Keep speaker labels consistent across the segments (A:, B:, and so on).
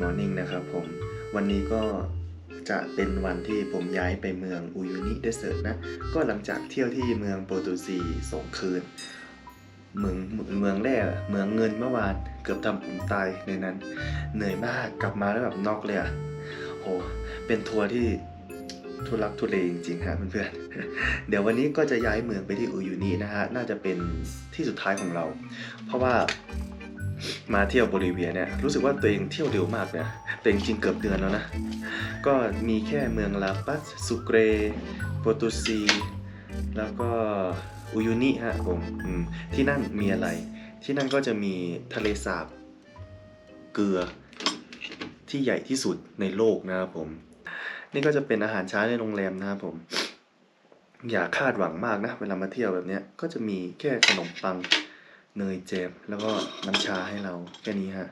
A: Morning นะครับผมวันนี้ก็จะเป็นวันที่ผมย้ายไปเมืองอุยูนิเดสเซิร์ตนะก็หลังจากเที่ยวที่เมืองโปรตุซี2 คืนเมืองแรกเมืองเงินเมื่อวานเกือบทำผมตายในนั้นเหนื่อยมากกลับมาแล้วแบบน็อกเลยอ่ะโหเป็นทัวร์ที่ทุลักทุเลจริงๆฮะเพื่อนๆเดี๋ยววันนี้ก็จะย้ายเมืองไปที่อุยูนินะฮะน่าจะเป็นที่สุดท้ายของเราเพราะว่ามาเที่ยวโบลิเวียเนี่ยรู้สึกว่าตัวเองเที่ยวเร็วมากเนี่ยแต่จริงๆเกือบเดือนแล้วนะก็มีแค่เมืองลาปัสสุเกรโปรตุซีแล้วก็อุยูนิฮะผมที่นั่นมีอะไรที่นั่นก็จะมีทะเลสาบเกลือที่ใหญ่ที่สุดในโลกนะครับผมนี่ก็จะเป็นอาหารเช้าในโรงแรมนะครับผมอย่าคาดหวังมากนะเวลามาเที่ยวแบบนี้ก็จะมีแค่ขนมปังเนยแจมแล้วก็น้ำชาให้เราแค่นี้ฮะ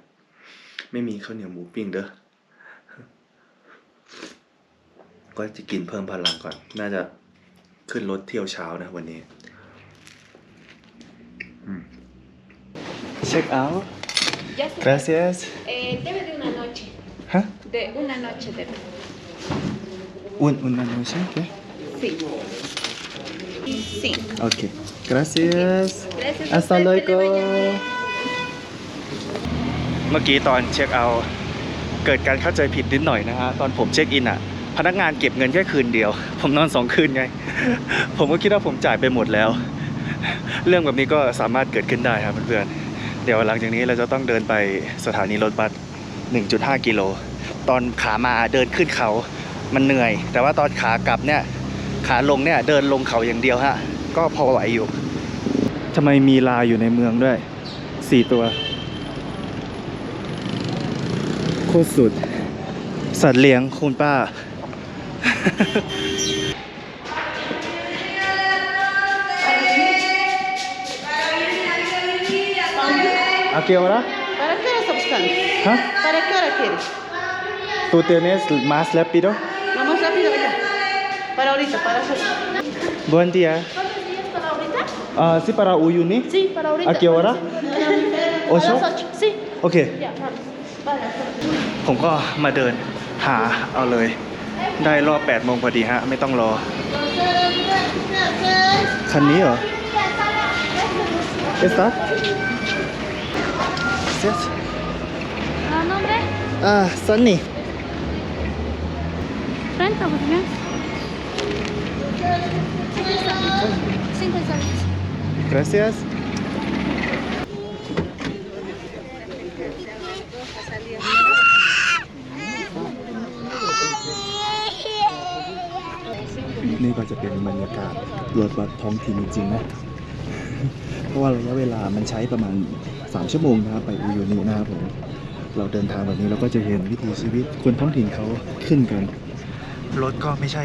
A: ไม่มีข้าวเหนียวหมูปิ้งเด้อก็จะกินเพิ่มพลังก่อนน่าจะขึ้นรถเที่ยวเช้านะวันนี้Check out. Gracias.
B: Debe de una noche.
A: ¿Ah?
B: De una noche debe.
A: Una noche, ¿qué?
B: Sí. Sí.
A: Ok. Gracias.
B: Gracias.
A: Hasta luego. เมื่อกี้ตอนเช็คเอาท์เกิดการเข้าใจผิดนิดหน่อยนะฮะตอนผมเช็คอินอ่ะพนักงานเก็บเงินแค่คืนเดียวผมนอน2 คืนไง ผมก็คิดว่าผมจ่ายไปหมดแล้วเรื่องแบบนี้ก็สามารถเกิดขึ้นได้ครับเพื่อนๆเดี๋ยวหลังจากนี้เราจะต้องเดินไปสถานีรถบัส 1.5 กิโลตอนขามาเดินขึ้นเขามันเหนื่อยแต่ว่าตอนขากลับเนี่ยขาลงเนี่ยเดินลงเขาอย่างเดียวฮะก็พอไหวอยู่ทำไมมีลาอยู่ในเมืองด้วย4 ตัวโคตรสุดสัตว์เลี้ยงคุณป้า ¿A qué hora?
B: ¿Para qué hora está buscando?
A: ¿Ah?
B: ¿Para qué hora quieres?
A: ¿Tú tienes más rápido?
B: Lo más rápido allá. Para ahorita, para hacer.
A: Buen día.
B: ¿Cuántos días para ahorita?
A: Sí, para Uyuni.
B: Sí, para ahorita.
A: ¿A qué hora?
B: A las 8. Sí.
A: โอเค
B: Ya, vamos. Vale.
A: ผมก็มาเดินหาเอาเลยได้รอบ8 โมงพอดีฮะไม่ต้องรอคันนี้เหรอ ¿Esta? Yes.
B: ¿Nombre?
A: Sunny.
B: Frente, por favor. 5 soles.
A: Gracias. นี่ก็จะเป็นบรรยากาศรถบัสท้องถิ่นจริงๆนะ เพราะว่าระยะเวลามันใช้ประมาณ3 ชั่วโมงนะครับไปอุยูนินะครับผมเราเดินทางแบบนี้เราก็จะเห็นวิถีชีวิตคนท้องถิ่นเขาขึ้นกันรถก็ไม่ใช่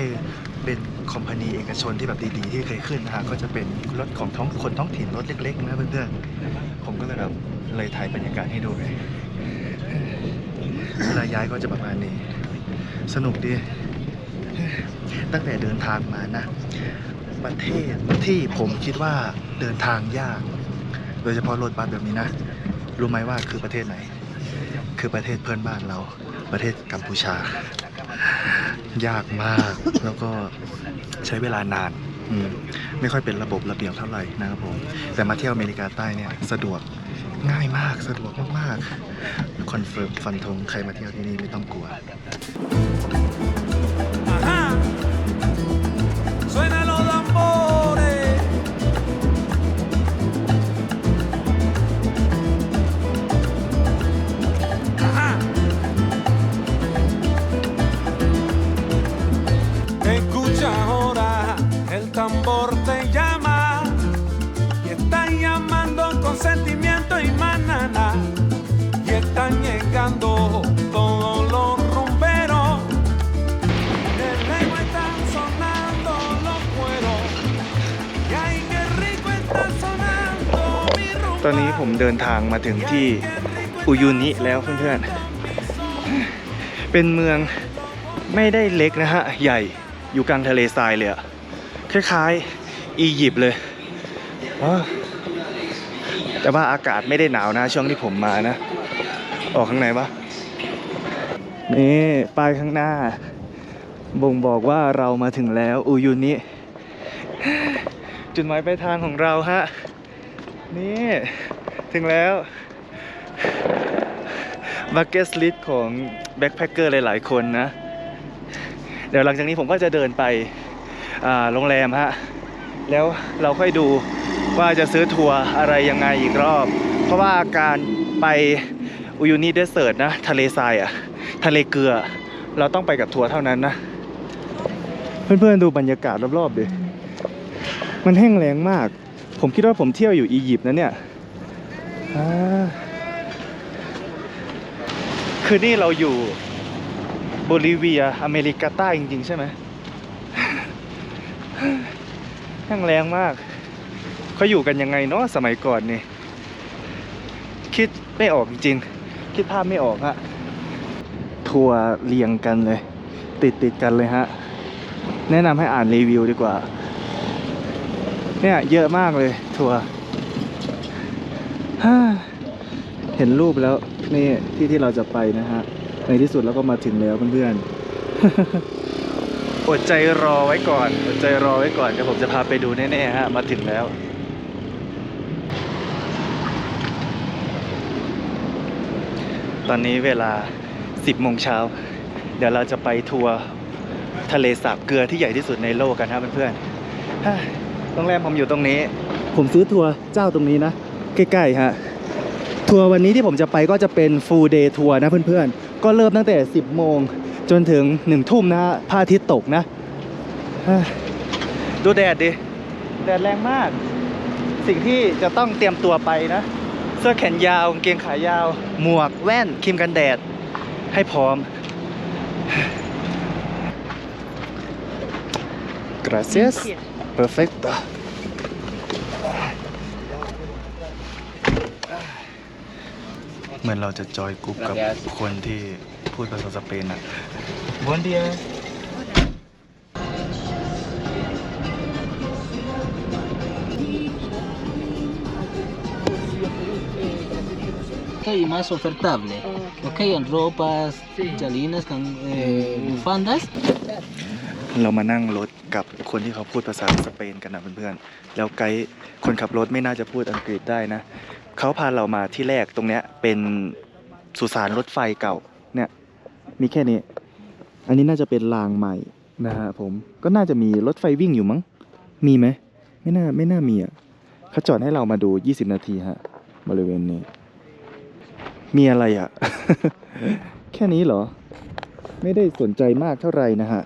A: เป็นคอมพานีเอกชนที่แบบดีๆที่เคยขึ้นนะฮะก็จะเป็นรถของคนท้องถิ่นรถเล็กๆนะเพื่อนๆผมก็เลยแบบเลยถ่ายบรรยากาศให้ดูเลยเวลาย้ายก็จะประมาณนี้สนุกดีตั้งแต่เดินทางมานะประเทศที่ผมคิดว่าเดินทางยากโดยเฉพาะรถบัสแบบนี้นะรู้ไหมว่าคือประเทศไหนคือประเทศเพื่อนบ้านเราประเทศกัมพูชายากมากแล้วก็ใช้เวลานานไม่ค่อยเป็นระบบระเบียบเท่าไหร่นะครับผมแต่มาเที่ยวอเมริกาใต้เนี่ยสะดวกง่ายมากสะดวกมากๆคอนเฟิร์มฟันธงใครมาเที่ยวที่นี่ไม่ต้องกลัว
C: Suena los tambores. Ajá. Escucha ahora, el tambor te llama y están llamando con sentimiento y manana y están llegando todos los rumberos. El lengua están sonando los cueros y ay qué rico está sonando mi rumba.
A: ตอนนี้ผมเดินทางมาถึงที่อุยูนิแล้วเพื่อนๆเป็นเมืองไม่ได้เล็กนะฮะใหญ่อยู่กลางทะเลทรายเลยอะคล้ายๆอียิปต์เลย แต่ว่าอากาศไม่ได้หนาวนะช่วงที่ผมมานะออกข้างในปะ นี่ป้ายข้างหน้าบ่งบอกว่าเรามาถึงแล้วอุยุนิจุดหมายปลายทางของเราฮะนี่ถึงแล้วบักเก็ตลิสต์ของแบ็คแพคเกอร์หลายๆคนนะ เดี๋ยวหลังจากนี้ผมก็จะเดินไปโรงแรมฮะแล้วเราค่อยดูว่าจะซื้อทัวร์อะไรยังไงอีกรอบเพราะว่าการไปอุยุนิเดสเซิร์ตนะทะเลทรายอะทะเลเกลือเราต้องไปกับทัวร์เท่านั้นนะเพื่อนๆดูบรรยากาศรอบๆดิมันแห้งแล้งมากผมคิดว่าผมเที่ยวอยู่อียิปต์นะเนี่ยคือนี่เราอยู่โบลิเวียอเมริกาใต้จริงๆใช่ไหมแห้งแล้งมากเขาอยู่กันยังไงเนาะสมัยก่อนนี่คิดไม่ออกจริงๆคิดภาพไม่ออกฮะทัวร์เรียงกันเลยติดกันเลยฮะแนะนำให้อ่านรีวิวดีกว่าเนี่ยเยอะมากเลยทัวร์เห็นรูปแล้วนี่ที่เราจะไปนะฮะในที่สุดเราก็มาถึงแล้วเพื่อนๆ อดใจรอไว้ก่อนเดี๋ยวผมจะพาไปดูแน่ๆฮะมาถึงแล้วตอนนี้เวลา 10 โมงเช้าเดี๋ยวเราจะไปทัวร์ทะเลสาบเกลือที่ใหญ่ที่สุดในโลกกันครับเพื่อนๆโรงแรมผมอยู่ตรงนี้ผมซื้อทัวร์เจ้าตรงนี้นะใกล้ๆฮะทัวร์วันนี้ที่ผมจะไปก็จะเป็น full day ทัวร์นะเพื่อนๆก็เริ่มตั้งแต่ 10 โมงจนถึง 1 ทุ่มนะฮะพระอาทิตย์ตกนะดูแดดดิแดดแรงมากสิ่งที่จะต้องเตรียมตัวไปนะเสื้อแขนยาวกางเกงขายาวหมวกแว่นครีมกันแดดให้พร้อม Gracias perfecto เหมือนเราจะจอยกรุ๊ปกับคนที่พูดภาษาสเปนอ่ะ Buen día
D: Ok, más ofertable. Ok, en ropas, chalinas, bufandas.
A: เรามานั่งรถกับคนที่เขาพูดภาษาสเปนกันนะเพื่อนๆแล้วไกด์คนขับรถไม่น่าจะพูดอังกฤษได้นะเขาพาเรามาที่แรกตรงเนี้ยเป็นสุสานรถไฟเก่าเนี่ยมีแค่นี้อันนี้น่าจะเป็นรางใหม่นะฮะผมก็น่าจะมีรถไฟวิ่งอยู่มั้งมีไหมไม่น่ามีอ่ะเขาจอดให้เรามาดู20 นาทีฮะบริเวณนี้มีอะไรอ่ะ แค่นี้เหรอไม่ได้สนใจมากเท่าไหร่นะฮะ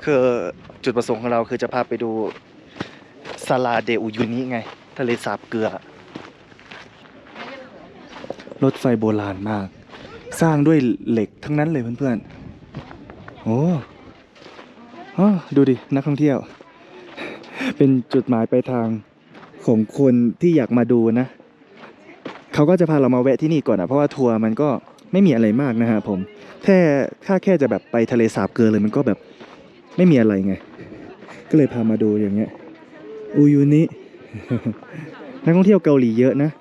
A: คือจุดประสงค์ของเราคือจะพาไปดูซาลาเดอุยุนิไงทะเลสาบเกลือรถไฟโบราณมากสร้างด้วยเหล็กทั้งนั้นเลยเพื่อนๆโอ้ดูดินักท่องเที่ยวเป็นจุดหมายปลายทางของคนที่อยากมาดูนะเขาก็จะพาเรามาแวะที่นี่ก่อนเพราะว่าทัวร์มันก็ไม่มีอะไรมากนะฮะผมถ้าแค่จะแบบไปทะเลสาบเกลือเลยมันก็แบบไม่มีอะไรไงก็เลยพามาดูอย่างเงี้ยอุยุนิ นักท่องเที่ยวเกาหลีเยอะนะ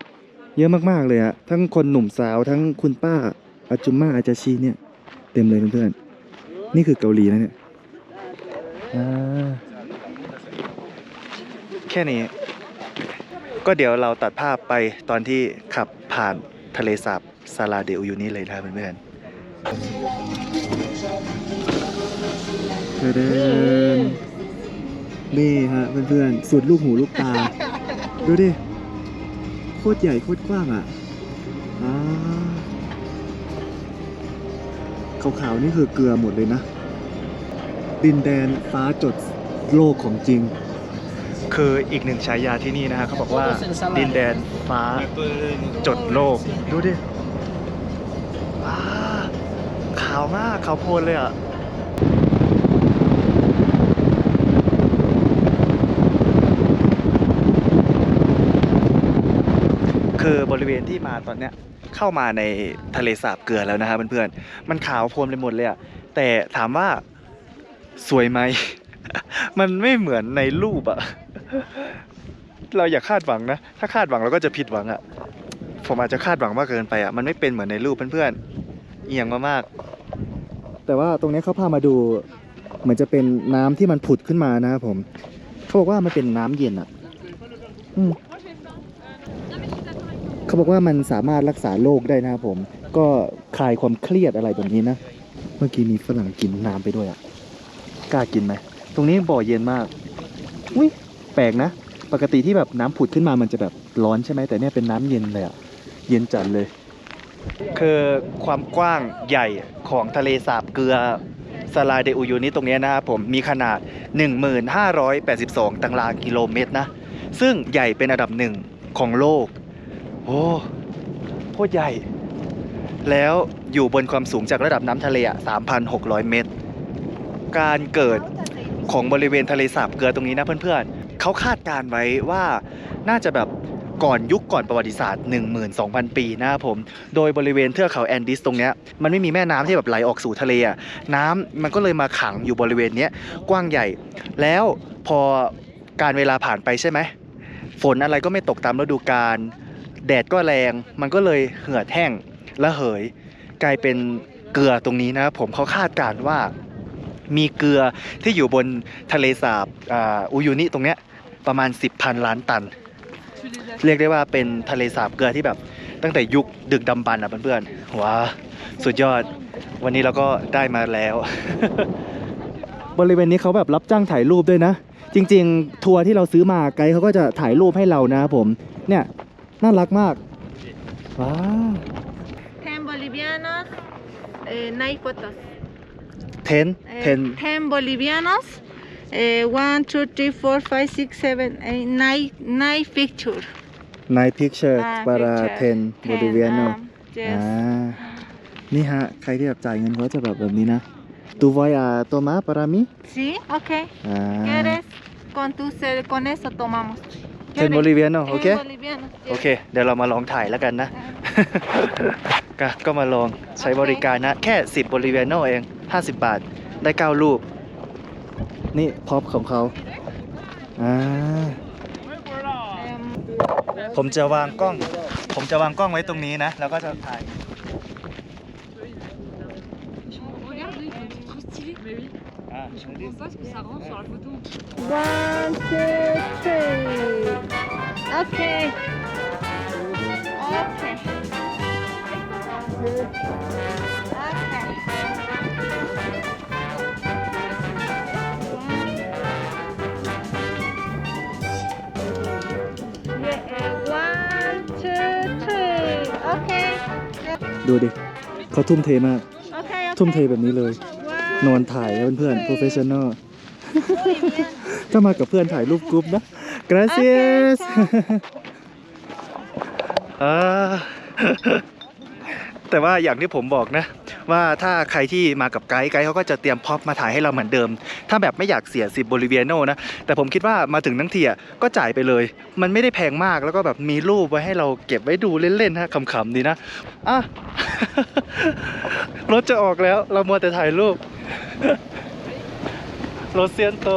A: เยอะมากๆเลยอะทั้งคนหนุ่มสาวทั้งคุณป้าอาจุมม่าอาจาชีเนี่ยเต็มเลยเพื่อนๆนี่คือเกาหลีนะเนี่ยแค่นี้ก็เดี๋ยวเราตัดภาพไปตอนที่ขับผ่านทะเลสาบซาลาเดอุยุนิเลยนะเพื่อนๆเดินนี่ฮะเพื่อนๆสุดลูกหูลูกตาดูดิโคตรใหญ่โคตรกว้างอ่ะขาวๆนี่คือเกลือหมดเลยนะดินแดนฟ้าจดโลกของจริงคืออีกหนึ่งฉายาที่นี่นะฮะเขาบอกว่าดินแดนฟ้าจดโลกดูดิขาวมากขาวโพลนเลยอ่ะคือบริเวณที่มาตอนเนี้ยเข้ามาในทะเลสาบเกลือแล้วนะฮะเพื่อนๆมันขาวโพลนไปหมดเลยอ่ะแต่ถามว่าสวยไหม มันไม่เหมือนในรูปอ่ะ เราอย่าคาดหวังนะถ้าคาดหวังเราก็จะผิดหวังอ่ะผมอาจจะคาดหวังมากเกินไปอ่ะมันไม่เป็นเหมือนในรูปเพื่อนๆเอียงมากๆ แต่ว่าตรงนี้เขาพามาดูเหมือนจะเป็นน้ำที่มันผุดขึ้นมานะครับผมเขาบอกว่ามันเป็นน้ำเย็นอ่ะเขาบอกว่ามันสามารถรักษาโรคได้นะครับผมก็คลายความเครียดอะไรแบบนี้นะเมื่อกี้มีฝรั่งกินน้ำไปด้วยอ่ะกล้ากินไหมตรงนี้บ่อเย็นมากอุ้ยแปลกนะปกติที่แบบน้ำผุดขึ้นมามันจะแบบร้อนใช่ไหมแต่เนี่ยเป็นน้ำเย็นเลยอ่ะเย็นจัดเลยคือความกว้างใหญ่ของทะเลสาบเกลือซาลาเดอูยูนิตรงนี้นะครับผมมีขนาด 1582 ตารางกิโลเมตรนะซึ่งใหญ่เป็นอันดับหนึ่งของโลกโอ้โคตรใหญ่แล้วอยู่บนความสูงจากระดับน้ำทะเล3,600 เมตรการเกิดของบริเวณทะเลสาบเกลือตรงนี้นะเพื่อนๆเขาคาดการไว้ว่าน่าจะแบบก่อนยุคก่อนประวัติศาสตร์ 12,000 ปีนะครับผมโดยบริเวณเทือกเขาแอนดิสตรงเนี้ยมันไม่มีแม่น้ำที่แบบไหลออกสู่ทะเลน้ำมันก็เลยมาขังอยู่บริเวณนี้กว้างใหญ่แล้วพอการเวลาผ่านไปใช่ไหมฝนอะไรก็ไม่ตกตามฤดูกาลแดดก็แรงมันก็เลยเหือดแห้งระเหยกลายเป็นเกลือตรงนี้นะครับผมเขาคาดการณ์ว่ามีเกลือที่อยู่บนทะเลสาบอูยูนิตรงเนี้ยประมาณ 10,000 ล้านตันเรียกได้ว่าเป็นทะเลสาบเกลือที่แบบตั้งแต่ยุคดึกดำบรรพ์เพื่อนๆว้าสุดยอดวันนี้เราก็ได้มาแล้ว บริเวณนี้เขาแบบรับจ้างถ่ายรูปด้วยนะจริงๆทัวร์ที่เราซื้อมาไกด์เขาก็จะถ่ายรูปให้เรานะครับผมเนี่ยน่ารักมากว้าว
E: 10 bolivianos, 9 fotos.
A: 10
E: bolivianos, 1, 2, 3, 4, 5, 6, 7, 8, 9 picture.
A: Night picture para
E: picture.
A: 10 boliviano
E: Yes.
A: นี่ฮะใครที่แบบจ่ายเงินเขาจะแบบนี้นะ Tu voy a tomar para mí
E: Sí, ok. ¿Quieres? Con eso tomamos.
A: 10 boliviano โอเค
E: 10 bolivianos.
A: โอเค เดี๋ยวเรามาลองถ่ายแล้วกันนะ ก็มาลองใช้บริการนะ แค่ 10 บริเวณโนเอง 50 บาท ได้ 9 รูป นี่พ็อปของเขาผมจะวางกล้องไว้ตรงนี้นะ แล้วก็จะถ่าย
B: Regarde, ils sont trop stylés. Mais oui. Je comprends pas ce que ça rend sur la photo.
E: 1, 2, 3. Okay. Okay. One, two, three. Okay.
A: ดูดิ เขาทุ่มเทมาก
E: Okay.
A: ทุ่มเทแบบนี้เลย นอนถ่ายนะเพื่อนๆ professional ถ้ามากับเพื่อนถ่ายรูปกรุ๊ปนะ gracias แต่ว่าอย่างที่ผมบอกนะว่าถ้าใครที่มากับไกด์เขาก็จะเตรียมพ็อปมาถ่ายให้เราเหมือนเดิมถ้าแบบไม่อยากเสีย10 บริเวียโนนะแต่ผมคิดว่ามาถึงทั้งทีก็จ่ายไปเลยมันไม่ได้แพงมากแล้วก็แบบมีรูปไว้ให้เราเก็บไว้ดูเล่นๆฮะขำๆดีนะรถจะออกแล้วเรามัวแต่ถ่ายรูปรถเซียนโต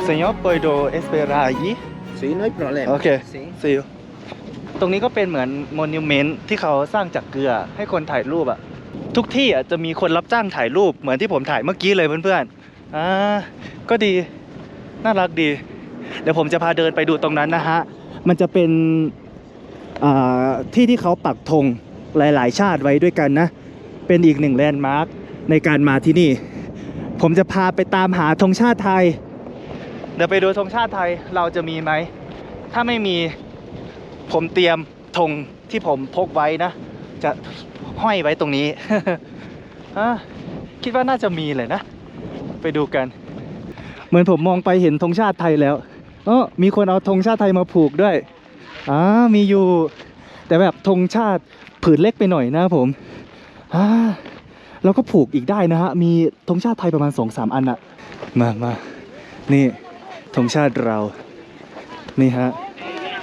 A: Señor, ¿puedo esperar allí?
F: Sí, no hay problema.
A: โอเค
F: Sí.
A: see you ตรงนี้ก็เป็นเหมือนมอนิวเมนต์ที่เขาสร้างจากเกลือให้คนถ่ายรูปทุกที่จะมีคนรับจ้างถ่ายรูปเหมือนที่ผมถ่ายเมื่อกี้เลยเพื่อนๆก็ดีน่ารักดี เดี๋ยวผมจะพาเดินไปดูตรงนั้นนะฮะมันจะเป็นที่ที่เขาปักธงหลายๆชาติไว้ด้วยกันนะเป็นอีกหนึ่งแลนด์มาร์คในการมาที่นี่ผมจะพาไปตามหาธงชาติไทยเดี๋ยวไปดูธงชาติไทยเราจะมีไหมถ้าไม่มีผมเตรียมธงที่ผมพกไว้นะจะห้อยไว้ตรงนี้ คิดว่าน่าจะมีเลยนะไปดูกันเหมือนผมมองไปเห็นธงชาติไทยแล้วมีคนเอาธงชาติไทยมาผูกด้วยมีอยู่แต่แบบธงชาติผืนเล็กไปหน่อยนะผม
F: แล้วก็ผูกอีกได้นะฮะมีธงชาติไทยประมาณ 2-3 อันอะมานี่ธงชาติเรานี่ฮะ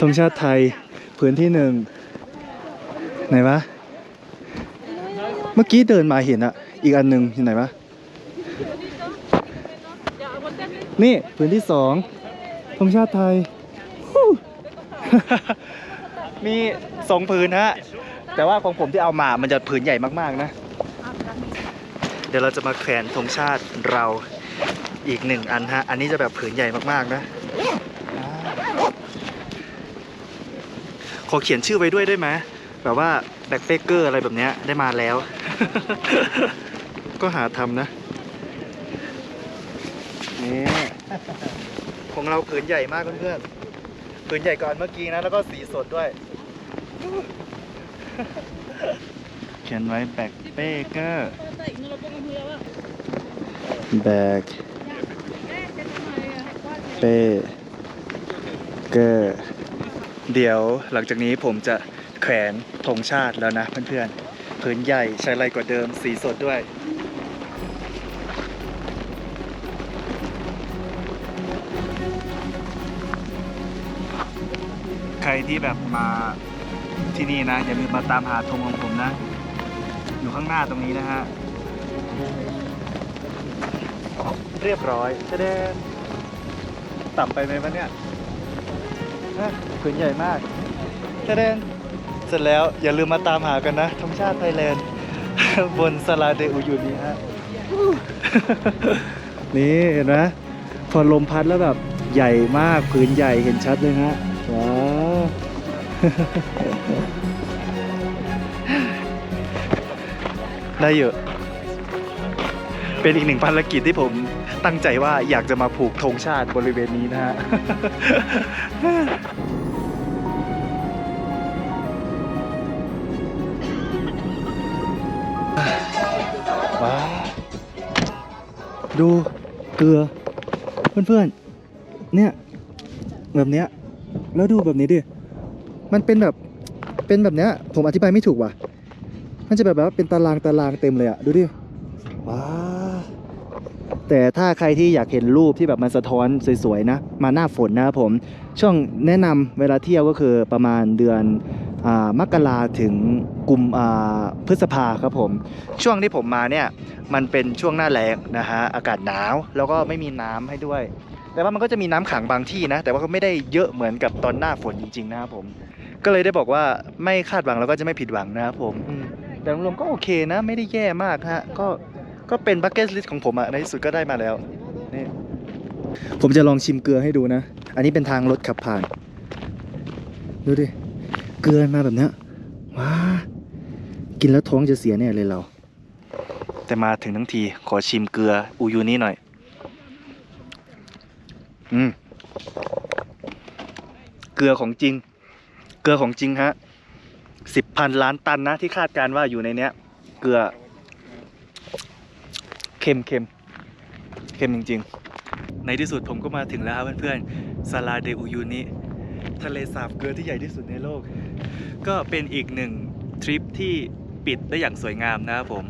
F: ธงชาติไทยพื้นที่หนึ่งไหนวะเมื่อกี้เดินมาเห็นอะอีกอันหนึ่งอยู่ไหนวะนี่พื้นที่2ธงชาติไทย มี2ผืนฮะแต่ว่าของผมที่เอามามันจะผืนใหญ่มากๆนะเดี๋ยวเราจะมาแขวนธงชาติเราอีก1อันฮะอันนี้จะแบบผืนใหญ่มากๆนะขอเขียนชื่อไว้ด้วยได้ไหมแบบว่าแบ็คเปเกอร์อะไรแบบเนี้ยได้มาแล้ว ก็หาทำนะนี่ของเราผืนใหญ่มากเพื่อนๆผืนใหญ่ก่อนเมื่อกี้นะแล้วก็สีสดด้วย เขียนไว้แบ็คเปเกอร์แบ็คเปเกอร์เดี๋ยวหลังจากนี้ผมจะแขวนธงชาติแล้วนะเพื่อนๆผืนใหญ่ใช้ไรกว่าเดิมสีสดด้วยใครที่แบบมาที่นี่นะอย่าลืมมาตามหาธงของผมนะอยู่ข้างหน้าตรงนี้นะฮะเรียบร้อยจะเดินต่ำไปไหมวะเนี่ยผืนใหญ่มากจะเดินเสร็จแล้วอย่าลืมมาตามหากันนะธงชาติไทยแลนด์ บนสลาเดอูยูนี่ฮะ นี่เห็นไหมพอลมพัดแล้วแบบใหญ่มากผืนใหญ่เห็นชัดเลยฮะว้าว ได้เยอะเป็นอีก1ภารกิจที่ผมตั้งใจว่าอยากจะมาผูกธงชาติบริเวณนี้นะฮะ ว้าวดูเกลือเพื่อนๆเนี่ยแบบเนี้ยแล้วดูแบบนี้ดิมันเป็นแบบเนี้ยผมอธิบายไม่ถูกว่ะมันจะแบบว่าเป็นตารางเต็มเลยอะดูดิว้าแต่ถ้าใครที่อยากเห็นรูปที่แบบมันสะท้อนสวยๆนะมาหน้าฝนนะครับผมช่วงแนะนำเวลาเที่ยวก็คือประมาณเดือนมกราถึงพฤษภาครับผมช่วงที่ผมมาเนี่ยมันเป็นช่วงหน้าแล้งนะฮะอากาศหนาวแล้วก็ไม่มีน้ำให้ด้วย แต่ว่ามันก็จะมีน้ำขังบางที่นะแต่ว่าก็ไม่ได้เยอะเหมือนกับตอนหน้าฝนจริงๆนะครับผมก็เลยได้บอกว่าไม่คาดหวังแล้วก็จะไม่ผิดหวังนะครับผมแต่รวมๆก็โอเคนะไม่ได้แย่มากฮะก็เป็นบัคเก็ตลิสต์ของผมอะในที่สุดก็ได้มาแล้วนี่ผมจะลองชิมเกลือให้ดูนะอันนี้เป็นทางรถขับผ่านดูดิเกลือมาแบบเนี้ยว้ากินแล้วท้องจะเสียแน่เลยเราแต่มาถึงทั้งทีขอชิมเกลืออูยูนี่หน่อยเกลือของจริงฮะ10,000 ล้านตันนะที่คาดการว่าอยู่ในเนี้ยเกลือเค็มจริงๆในที่สุดผมก็มาถึงแล้วเพื่อนๆซาลาเดอูยูนิทะเลสาบเกลือที่ใหญ่ที่สุดในโลกก็เป็นอีก1ทริปที่ปิดได้อย่างสวยงามนะครับผม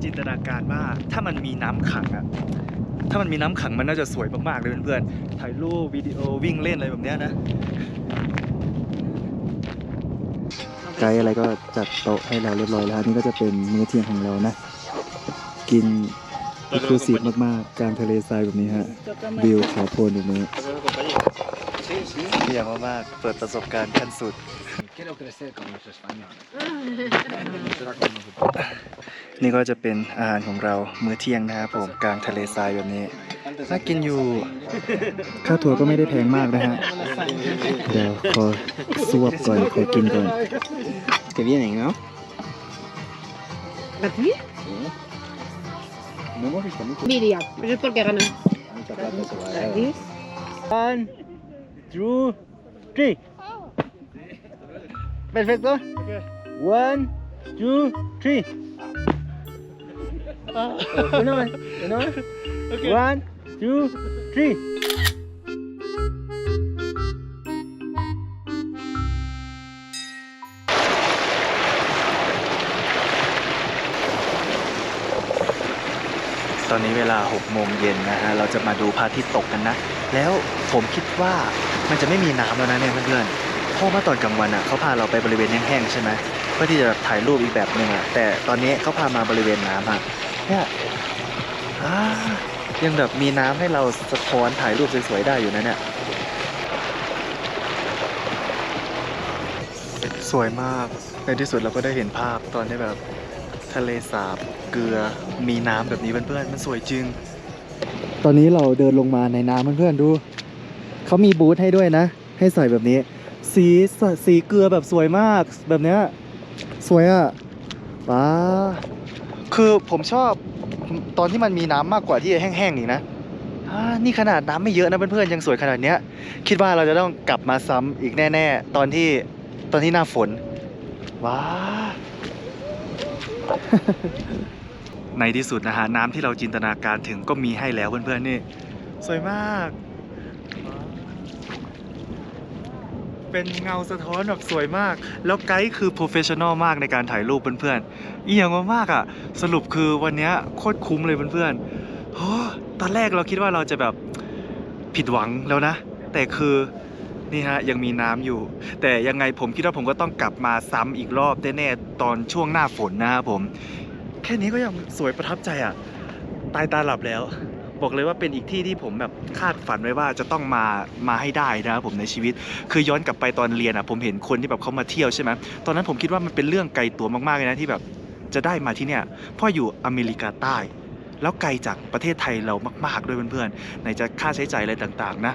F: จินตนาการว่าถ้ามันมีน้ำขังอะมันน่าจะสวยมากๆเลยเพื่อนๆถ่ายรูปวิดีโอวิ่งเล่นอะไรแบบเนี้ยนะไกด์อะไรก็จัดโต๊ะให้เราเรียบร้อยแล้วนี่ก็จะเป็นมื้อเที่ยงของเรานะกินอ็อกซ์คลูซีฟมากๆกลางทะเลทรายแบบนี้ฮะวิวเขาโพลนแบบนี้เยี่ยมมากๆเปิดประสบการณ์ขั้นสุดนี่ก็จะเป็นอาหารของเรามื้อเที่ยงนะครับผมกลางทะเลทรายแบบนี้น่ากินอยู่ค่าถั่วก็ไม่ได้แพงมากนะฮะเดี๋ยวขอสวบก่อนขอกินก่อนque vienen ¿no?
B: ¿Aquí?
F: No hemos visto mucho.
B: Miriam, pero es porque ganan.
F: One, two, three. Perfecto. One, two, three. Okay. One, two, three. อนนี้เวลา6 โมงเย็นนะฮะเราจะมาดูพระอาทิตย์ตกกันนะ แล้วผมคิดว่ามันจะไม่มีน้ำแล้วนะเนี่ยเพื่อนๆเพราะว่าตอนกลางวันอ่ะเขาพาเราไปบริเวณแห้งๆใช่ไหมเพื่อที่จะแบบถ่ายรูปอีกแบบหนึ่งอ่ะแต่ตอนนี้เขาพามาบริเวณน้ำอ่ะเนี่ยยังแบบมีน้ำให้เราสะท้อนถ่ายรูปสวยๆได้อยู่นะเนี่ยสวยมากในที่สุดเราก็ได้เห็นภาพตอนที่แบบทะเลสาบเกลือมีน้ำแบบนี้เพื่อนๆมันสวยจริงตอนนี้เราเดินลงมาในน้ำเพื่อนๆดูเขามีบูธให้ด้วยนะให้ใส่แบบนี้สีเกลือแบบสวยมากแบบเนี้ยสวยอ่ะว้าคือผมชอบตอนที่มันมีน้ำมากกว่าที่แห้งๆอีกนะนี่ขนาดน้ำไม่เยอะนะเพื่อนๆยังสวยขนาดเนี้ยคิดว่าเราจะต้องกลับมาซ้ำอีกแน่ๆตอนที่หน้าฝนว้า ในที่สุดนะฮะน้ำที่เราจินตนาการถึงก็มีให้แล้วเพื่อนๆนี่สวยมากเป็นเงาสะท้อนแบบสวยมากแล้วไกด์คือโปรเฟชชั่นอลมากในการถ่ายรูปเพื่อนๆเอียงมากๆอ่ะสรุปคือวันนี้โคตรคุ้มเลยเพื่อนๆตอนแรกเราคิดว่าเราจะแบบผิดหวังแล้วนะแต่คือนี่ฮะยังมีน้ำอยู่แต่ยังไงผมคิดว่าผมก็ต้องกลับมาซ้ำอีกรอบแน่ๆตอนช่วงหน้าฝนนะครับผมแค่นี้ก็ยังสวยประทับใจอ่ะตายตาหลับแล้วบอกเลยว่าเป็นอีกที่ที่ผมแบบคาดฝันไว้ว่าจะต้องมาให้ได้นะครับผมในชีวิตคือย้อนกลับไปตอนเรียนอ่ะผมเห็นคนที่แบบเขามาเที่ยวใช่ไหมตอนนั้นผมคิดว่ามันเป็นเรื่องไกลตัวมากๆเลยนะที่แบบจะได้มาที่เนี่ยเพราะอยู่อเมริกาใต้แล้วไกลจากประเทศไทยเรามากๆด้วยเพื่อนๆไหนจะค่าใช้จ่ายอะไรต่างๆนะ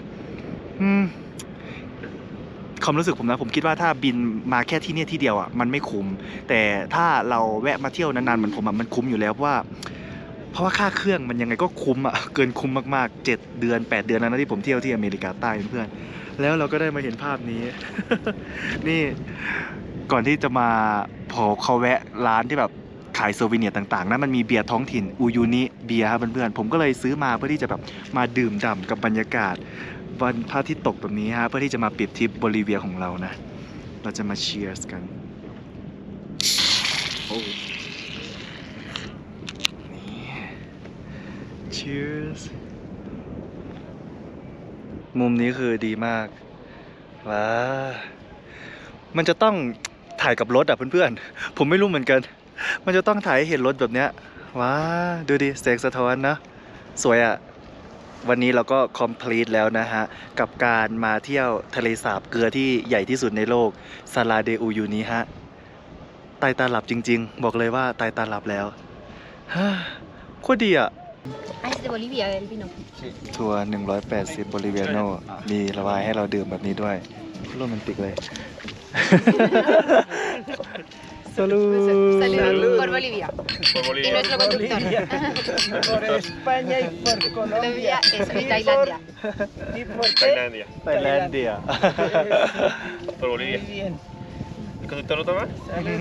F: ความรู้สึกผมนะผมคิดว่าถ้าบินมาแค่ที่เนี่ยที่เดียวอ่ะมันไม่คุ้มแต่ถ้าเราแวะมาเที่ยวนานๆเหมือนผมอ่ะมันคุ้มอยู่แล้วเพราะว่าค่าเครื่องมันยังไงก็คุ้มอ่ะเกินคุ้มมากๆ7 เดือน 8 เดือนแล้วนะที่ผมเที่ยวที่อเมริกาใต้เพื่อนแล้วเราก็ได้มาเห็นภาพนี้ นี่ก่อนที่จะมาพอเขาแวะร้านที่แบบขายโซวิเนียร์ต่างๆนะมันมีเบียร์ท้องถิ่นอูยูนิเบียร์ครับเพื่อนๆผมก็เลยซื้อมาเพื่อที่จะแบบมาดื่มด่ำกับบรรยากาศวันพระอาทิตย์ตกแบบนี้ฮะเพื่อที่จะมาเปรียบเทียบโบลิเวียของเรานะเราจะมาเชียร์สกันโอ้นี่ cheers มุมนี้คือดีมากว้ามันจะต้องถ่ายกับรถอ่ะเพื่อนๆผมไม่รู้เหมือนกันมันจะต้องถ่ายให้เห็นรถแบบเนี้ยว้าดูดิแสงสะท้อนนะสวยอ่ะวันนี้เราก็ complete แล้วนะฮะกับการมาเที่ยวทะเลสาบเกลือที่ใหญ่ที่สุดในโลกซาลาเดอูยูนี้ฮะตายตาหลับจริงๆบอกเลยว่าตายตาหลับแล้วโคตรดีอ่ะ
B: Es de Bolivia el vino.
F: ทัวร์180บริเวโนมีระบายให้เราดื่มแบบนี้ด้วยโรแมนติกเลย
B: Salud.
C: Salud.
B: Por Bolivia.
C: Por
B: Y
C: Bolivia.
B: nuestro conductor.
C: Por
G: España y por
B: Colombia
G: Colombia.
B: es y Tailandia.
G: ¿Y por qué?
C: Tailandia.
F: ไทยแลนด์เดีย
C: Por
G: Muy
C: Bolivia.
G: bien.
C: ¿El conductor no toma?
G: Salud.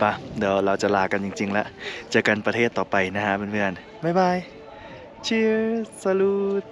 F: ปะเดี๋ยวเราจะลากันจริงๆแล้วเจอกันประเทศต่อไปนะฮะเพื่อนๆบ๊ายบาย Cheers Salud